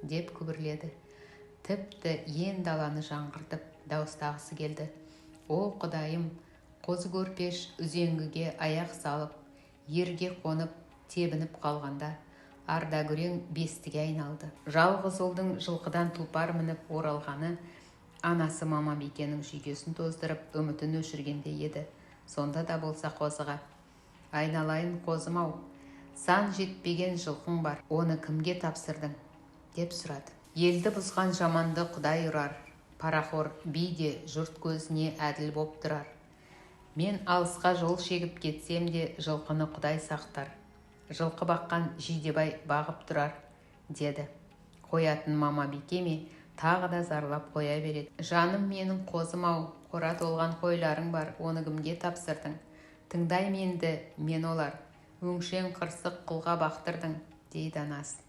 деп күбірледі. Тіпті ен даланы жаңғыртып дауыстағысы келді. О Құдайым, қозы көрпеш үзеңгіге аяқ салып, ерге қонып, тебініп қалғанда, ардагүрең бестіге айналды. Жалғыз ұлдың жылқыдан тұлпар мініп оралғаны анасы Мамабикенің жүйкесін тоздырып, үмітін өшіргенде еді. Сонда да болса қозыға: «Айналайын қозым-ау, сан жетпеген жылқың бар, оны кімге тапсырдың?» деп сұрады. «Елді бұзған жаманды Құдай ұрар, парақор би де жұрт көзіне әділ боп тұрар. Мен алысқа жол шегіп кетсем де жылқыны Құдай сақтар. Жылқы баққан Жидебай бағып тұрар», деді. Қоятын Мамабике ме тағы да зарлап қоя береді. «Жаным менің қозым-ау, қора толған қойларың бар, оны кімге тапсырдың? Тыңдай менді, мен олар, өңшең қырсық құлға бақтырдың», дейді анасы.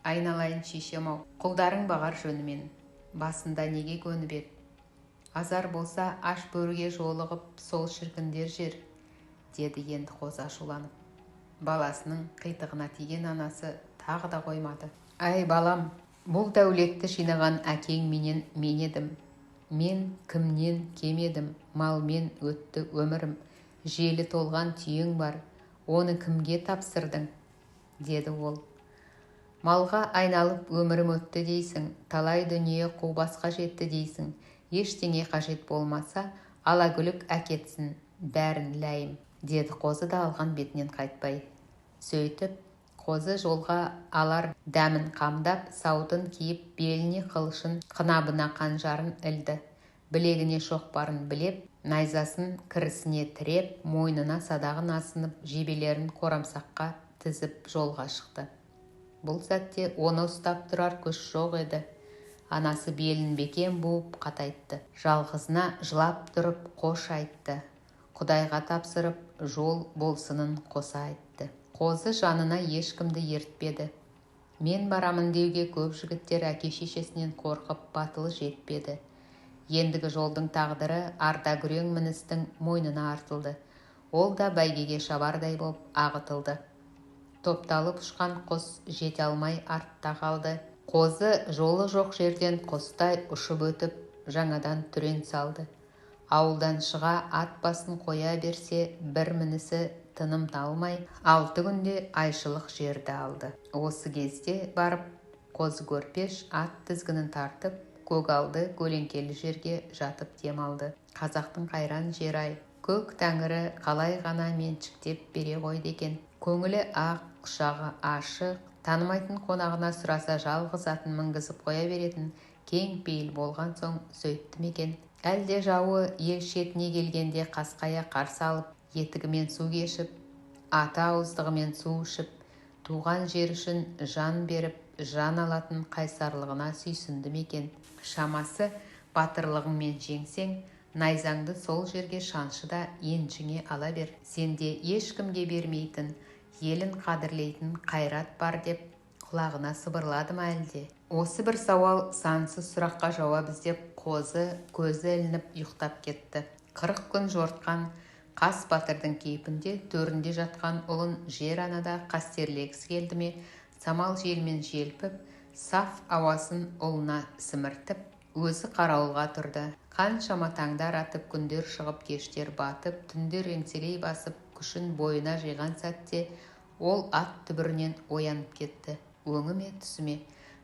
«Айналайын шешем-ау, құлдарың бағар жөнімен, басында неге көніп ед? Азар болса аш бөріге жолығып, сол шіркіндер жер», деді енді қозы ашуланып. Баласының қитығына тиген анасы тағы да қоймады. «Ай балам, бұл дәулетті жинаған әкең менен мен едім. Мен кімнен кем едім, малмен өтті өмірім. Желі толған түйең бар, оны кімге тапсырдың?» деді ол. «Малға айналып өмірім өтті дейсің, талай дүние қу басқа жетті дейсің. Ештеңе қажет болмаса, алакүлік әкетсін, бәрін ләйім», деді қозы да алған бетінен қайтпай. Сөйтіп, қозы жолға алар дәмін қамдап, саудын киіп, беліне қылышын, қынабына қанжарын ілді. Білегіне шоқпарын білеп, найзасын кірісіне тіреп, мойнына садағын асынып, жебелерін қорамсаққа тізіп жолға шықты. Бұл сәтте оны ұстап тұрар күш жоқ еді. Анасы белін бекем буып қатайтты. Жалғызына жылап тұрып қош айтты. Құдайға тапсырып, жол болсынын қоса айтты. Қозы жанына ешкімді ертпеді. Мен барамын деуге көп жігіттер әке-шешесінен қорқып батылы жетпеді. Ендігі жолдың тағдыры ардагүрең міністің мойнына артылды. Ол да бәйгеге шабардай боп ағытылды. Топталып ұшқан құс жете алмай артта қалды. Қозы жолы жоқ жерден құстай ұшып өтіп, жаңадан түрен салды. Ауылдан шыға ат басын қоя берсе, бір мінісі тыным талмай, 6 күнде айшылық жерді алды. Осы кезде барып, қозы көрпеш ат тізгінін тартып, көгалды көлеңкелі жерге жатып демалды. Қазақтың қайран жер-ай, көк тәңірі қалай ғана меншіктеп бере қойды екен. Көңілі ақ, құшағы ашық, танымайтын қонағына сұраса жалғыз атын мінгізіп қоя беретін кең пейіл болған соң сөйтті мекен. Әлде жауы ел шетіне келгенде қасқая қарсы алып, етігімен су кешіп, аты ауыздығымен су ішіп, туған жер үшін жан беріп, жан алатын қайсарлығына сүйсінді мекен. Шамасы батырлығыңмен жеңсең, найзаңды сол жерге шаншы да еншіңе ала бер. Сенде ешкімге бермейтін, елін қадірлейтін қайрат бар деп құлағына сыбырлады ма әлде? Осы бір сауал сансыз сұраққа жауап іздеп қозы көзі ілініп ұйықтап кетті. 40 күн жортқан қас батырдың кейпінде төрінде жатқан ұлын жер анада қастерлегісі келді ме, самал желмен желпіп, саф ауасын ұлына сіміртіп, өзі қарауылға тұрды. Қаншама таңдар атып, күндер шығып, кештер батып, түндер еңселей басып, күшін бойына жиған сәтте ол ат түбірінен оянып кетті. Өңі ме, түсі ме?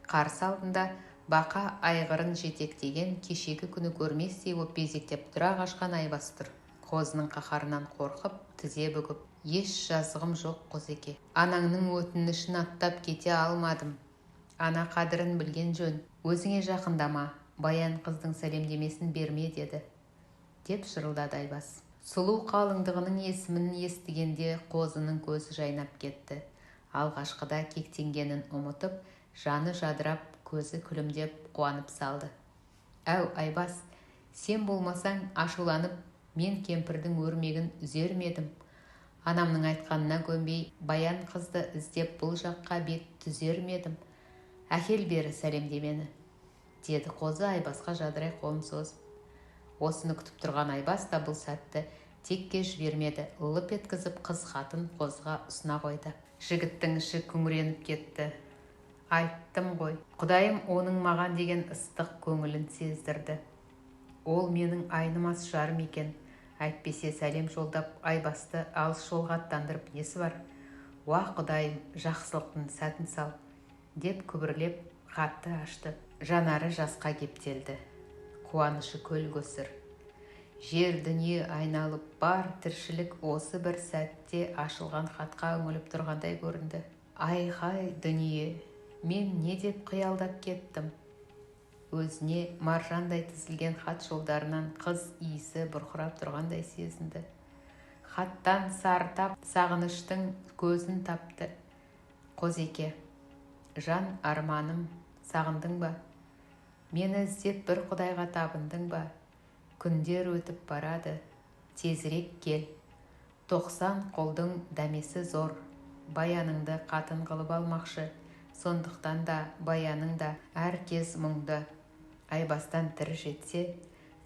Қарсы алдында бақа айғырын жетектеген, кешегі күні көрместей боп безектеп тұра қашқан Айбас тұр. Қозының қаһарынан қорқып, тізе бүгіп: «Еш жазығым жоқ, Қозеке. Анаңның өтінішін аттап кете алмадым. Ана қадірін білген жөн. Өзіңе жақындама, Баян қыздың сәлемдемесін берме», деді. Деп шырылдады Айбас. Сұлу қалыңдығының есімін естігенде қозының көзі жайнап кетті. Алғашқыда кектенгенін ұмытып, жаны жадырап, көзі күлімдеп, қуанып салды. «Әу, Айбас, сен болмасаң ашуланып, мен кемпірдің өрмегін үзер медім. Анамның айтқанына көнбей, Баян қызды іздеп бұл жаққа бет түзер медім. Әкел бері сәлемдемені», деді қозы Айбасқа жадырай қолын созып. Осыны күтіп тұрған Айбас та бұл сәтті текке жібермеді, лып еткізіп қыз хатын қозыға ұсына қойды. Жігіттің іші күңіреніп кетті. «Айттым ғой, Құдайым оның маған деген ыстық көңілін сездірді. Ол менің айнымас жарым екен. Әйтпесе сәлем жолдап Айбасты алыс жолға аттандырып несі бар? уа құдайым, жақсылықтың сәтін сал, деп күбірлеп хатты ашты. Жанары жасқа кептелді. Қуанышы көл көсір. Жер дүние айналып, бар тіршілік осы бір сәтте ашылған хатқа үңіліп тұрғандай көрінді. Ай-хай дүние, мен не деп қиялдап кеттім? Өзіне маржандай тізілген хат жолдарынан қыз иісі бұрқырап тұрғандай сезінді. Хаттан сартап сағыныштың көзін тапты. Қозеке, жан арманым, сағындың ба? Мені іздеп бір құдайға табындың ба? Күндер өтіп барады, тезірек кел. 90 қолдың дәмесі зор, баяныңды қатын қылып алмақшы, сондықтан да баяның да әр кез мұңды. Айбастан тірі жетсе,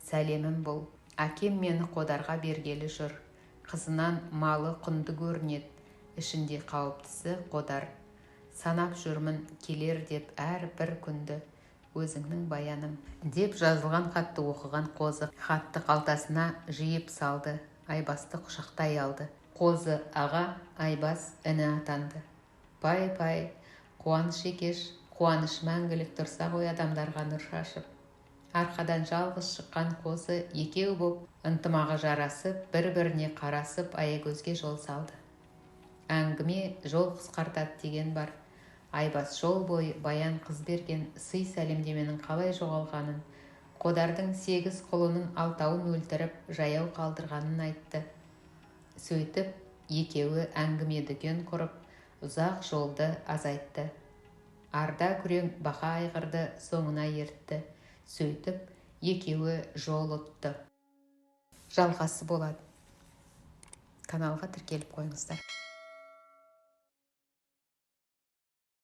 сәлемім бұл. Әкем мені қодарға бергелі жүр, қызынан малы құнды көрінеді, ішінде қауіптісі қодар. Санап жүрмін келер деп әр бір күнді, өзіңнің баяның, деп жазылған хатты оқыған Қозы хатты қалтасына жиып салды. Айбасты құшақтай алды. Қозы аға, Айбас іні атанды. Пай-пай, қуаныш екеш, қуаныш мәңгілік тұрса ғой адамдарға нұр шашып. Арқадан жалғыз шыққан Қозы екеу боп ынтымағы жарасып, бір-біріне қарасып, аягөзге жол салды. Әңгіме жол қысқартады деген бар. Айбас жол бойы баян қыз берген сый сәлемдеменің қалай жоғалғанын, қодардың 8 құлының 6-ын өлтіріп, жаяу қалдырғанын айтты. Сөйтіп, екеуі әңгіме дүкен құрып, ұзақ жолды азайтты. Арда күрең бақа айғырды соңына ертті. Сөйтіп, екеуі жол ұтты. Жалғасы болады. Каналға тіркеліп қойыңыздар.